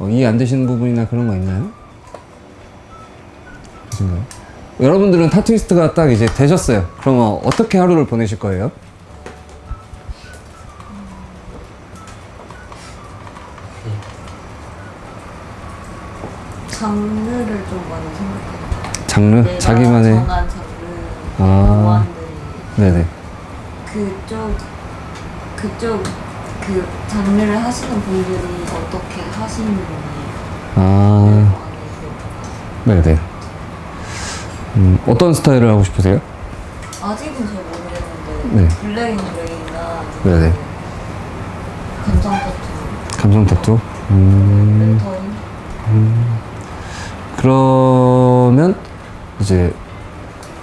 이해 안 되시는 부분이나 그런 거 있나요? 그러신가요? 여러분들은 타투이스트가 딱 이제 되셨어요. 그러면 어떻게 하루를 보내실 거예요? 장르를 좀 많이 생각해요. 장르? 내가 자기만의. 정한 장르, 아. 무한들 네네. 그쪽 그 장르를 하시는 분들이 어떻게 하시는 분이에요? 아, 네네. 어떤 스타일을 하고 싶으세요? 아직은 잘 모르겠는데 네. 블랙 앤 그레이나 네네. 감성 타투, 감성 타투? 렌터인 그러면 이제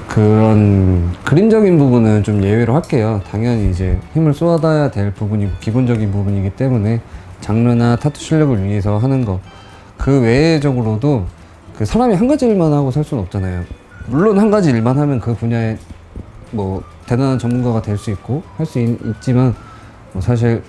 그런 그림적인 부분은 좀 예외로 할게요. 당연히 이제 힘을 쏟아야 될 부분이고 기본적인 부분이기 때문에 장르나 타투 실력을 위해서 하는 거. 그 외적으로도 그 사람이 한 가지 일만 하고 살 수는 없잖아요. 물론 한 가지 일만 하면 그 분야에 뭐 대단한 전문가가 될 수 있고 할 수 있지만 뭐 사실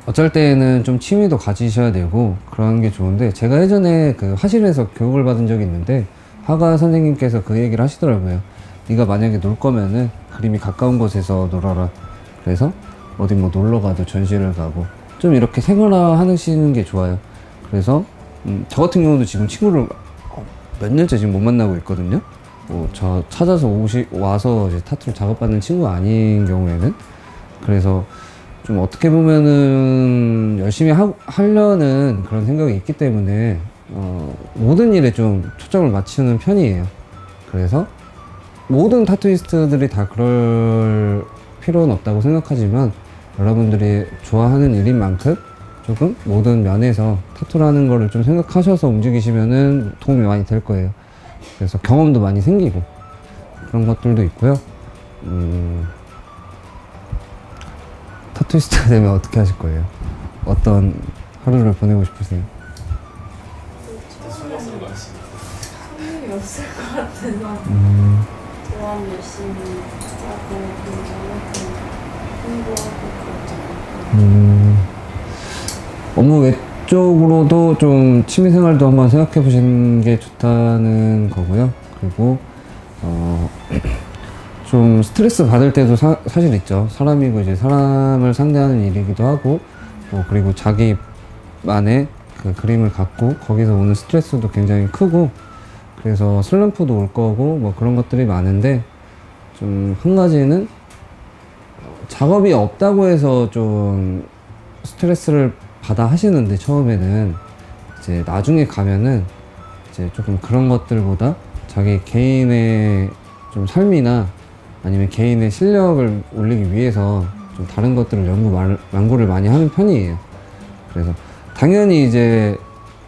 어쩔 때에는 좀 취미도 가지셔야 되고 그런 게 좋은데, 제가 예전에 그 화실에서 교육을 받은 적이 있는데 화가 선생님께서 그 얘기를 하시더라고요. 네가 만약에 놀 거면은 그림이 가까운 곳에서 놀아라. 그래서 어디 뭐 놀러 가도 전시를 가고 좀 이렇게 생활화 하시는 게 좋아요. 그래서 저 같은 경우도 지금 친구를 몇 년째 지금 못 만나고 있거든요. 저 찾아서 와서 이제 타투를 작업받는 친구가 아닌 경우에는. 그래서 좀 어떻게 보면은 열심히 하려는 그런 생각이 있기 때문에 모든 일에 좀 초점을 맞추는 편이에요. 그래서 모든 타투이스트들이 다 그럴 필요는 없다고 생각하지만 여러분들이 좋아하는 일인 만큼 조금 모든 면에서 타투라는 거를 좀 생각하셔서 움직이시면은 도움이 많이 될 거예요. 그래서 경험도 많이 생기고 그런 것들도 있고요. 타투이스트가 되면 어떻게 하실 거예요? 어떤 하루를 보내고 싶으세요? 흥미 없을 것 같아서 또한 열심히 하고 공부하고 그렇잖아요. 업무 외적으로도 좀 취미생활도 한번 생각해 보시는 게 좋다는 거고요. 그리고 좀 스트레스 받을 때도 사실 있죠. 사람이고 이제 사람을 상대하는 일이기도 하고 그리고 자기만의 그 그림을 갖고 거기서 오는 스트레스도 굉장히 크고, 그래서 슬럼프도 올 거고 뭐 그런 것들이 많은데, 좀 한 가지는 작업이 없다고 해서 좀 스트레스를 받아 하시는데 처음에는 이제 나중에 가면은 이제 조금 그런 것들보다 자기 개인의 좀 삶이나 아니면 개인의 실력을 올리기 위해서 좀 다른 것들을 연구를 많이 하는 편이에요. 그래서 당연히 이제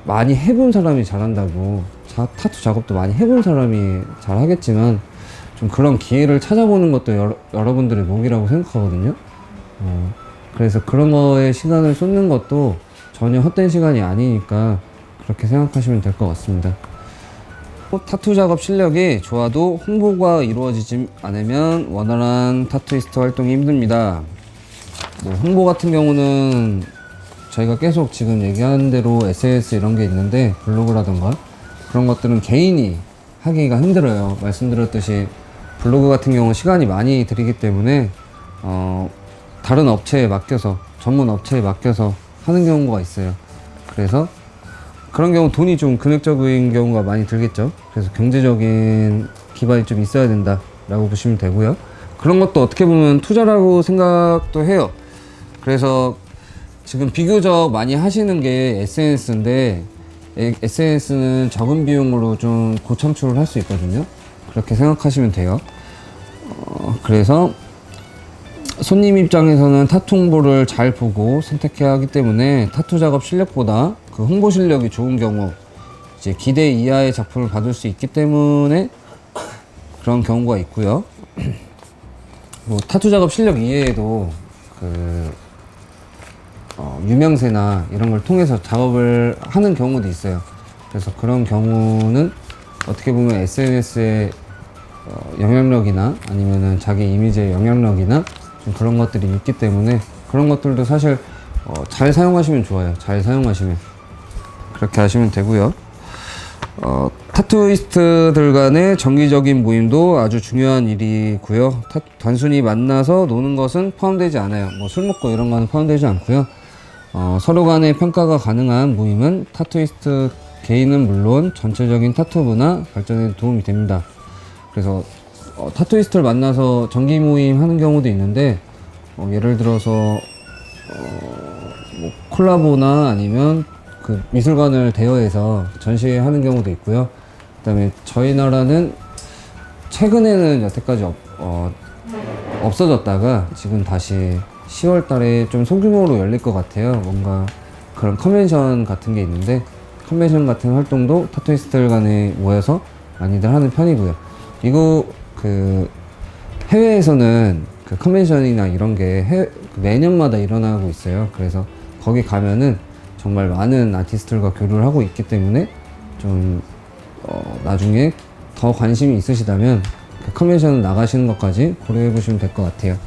많이 해본 사람이 잘한다고 타투 작업도 많이 해본 사람이 잘하겠지만 좀 그런 기회를 찾아보는 것도 여러분들의 몫이라고 생각하거든요. 그래서 그런 거에 시간을 쏟는 것도 전혀 헛된 시간이 아니니까 그렇게 생각하시면 될 것 같습니다. 타투 작업 실력이 좋아도 홍보가 이루어지지 않으면 원활한 타투이스트 활동이 힘듭니다. 뭐 홍보 같은 경우는 저희가 계속 지금 얘기하는 대로 SNS 이런 게 있는데, 블로그라던가 그런 것들은 개인이 하기가 힘들어요. 말씀드렸듯이 블로그 같은 경우는 시간이 많이 들이기 때문에 다른 업체에 맡겨서, 전문 업체에 맡겨서 하는 경우가 있어요. 그래서 그런 경우 돈이 좀 금액적인 경우가 많이 들겠죠. 그래서 경제적인 기반이 좀 있어야 된다라고 보시면 되고요. 그런 것도 어떻게 보면 투자라고 생각도 해요. 그래서 지금 비교적 많이 하시는 게 SNS인데, SNS는 적은 비용으로 좀 고창출을 할 수 있거든요. 그렇게 생각하시면 돼요. 그래서 손님 입장에서는 타투 홍보를 잘 보고 선택해야 하기 때문에 타투 작업 실력보다 그 홍보 실력이 좋은 경우, 이제 기대 이하의 작품을 받을 수 있기 때문에 그런 경우가 있고요. 뭐 타투 작업 실력 이외에도 유명세나 이런 걸 통해서 작업을 하는 경우도 있어요. 그래서 그런 경우는 어떻게 보면 SNS의 영향력이나 아니면은 자기 이미지의 영향력이나 좀 그런 것들이 있기 때문에 그런 것들도 사실 잘 사용하시면 좋아요. 잘 사용하시면. 그렇게 하시면 되고요. 타투이스트들 간의 정기적인 모임도 아주 중요한 일이고요. 단순히 만나서 노는 것은 포함되지 않아요. 뭐 술 먹고 이런 거는 포함되지 않고요. 서로 간의 평가가 가능한 모임은 타투이스트 개인은 물론 전체적인 타투 문화 발전에 도움이 됩니다. 그래서 타투이스트를 만나서 정기 모임 하는 경우도 있는데 예를 들어서 뭐 콜라보나 아니면 그 미술관을 대여해서 전시하는 경우도 있고요. 그다음에 저희 나라는 최근에는 여태까지 없어졌다가 지금 다시 10월 달에 좀 소규모로 열릴 것 같아요. 뭔가 그런 컨벤션 같은 게 있는데 컨벤션 같은 활동도 타투이스트들 간에 모여서 많이들 하는 편이고요. 이거 그 해외에서는 그 컨벤션이나 이런 게 매년마다 일어나고 있어요. 그래서 거기 가면은 정말 많은 아티스트들과 교류를 하고 있기 때문에 좀 나중에 더 관심이 있으시다면 그 컨벤션 나가시는 것까지 고려해 보시면 될 것 같아요.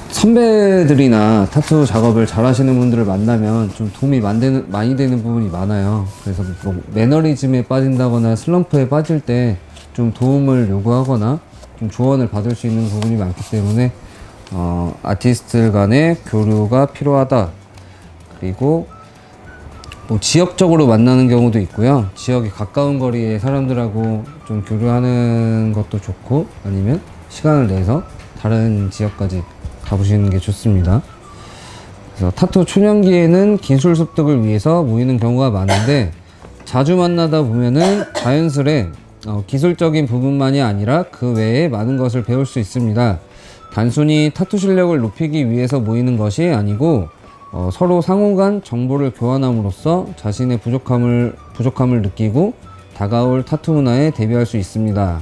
선배들이나 타투 작업을 잘 하시는 분들을 만나면 좀 도움이 많이 되는 부분이 많아요. 그래서 뭐 매너리즘에 빠진다거나 슬럼프에 빠질 때 좀 도움을 요구하거나 좀 조언을 받을 수 있는 부분이 많기 때문에 아티스트들 간의 교류가 필요하다. 그리고 뭐 지역적으로 만나는 경우도 있고요. 지역이 가까운 거리의 사람들하고 좀 교류하는 것도 좋고, 아니면 시간을 내서 다른 지역까지 가보시는 게 좋습니다. 그래서 타투 초년기에는 기술 습득을 위해서 모이는 경우가 많은데, 자주 만나다 보면은 자연스레 기술적인 부분만이 아니라 그 외에 많은 것을 배울 수 있습니다. 단순히 타투 실력을 높이기 위해서 모이는 것이 아니고 서로 상호간 정보를 교환함으로써 자신의 부족함을 느끼고 다가올 타투 문화에 대비할 수 있습니다.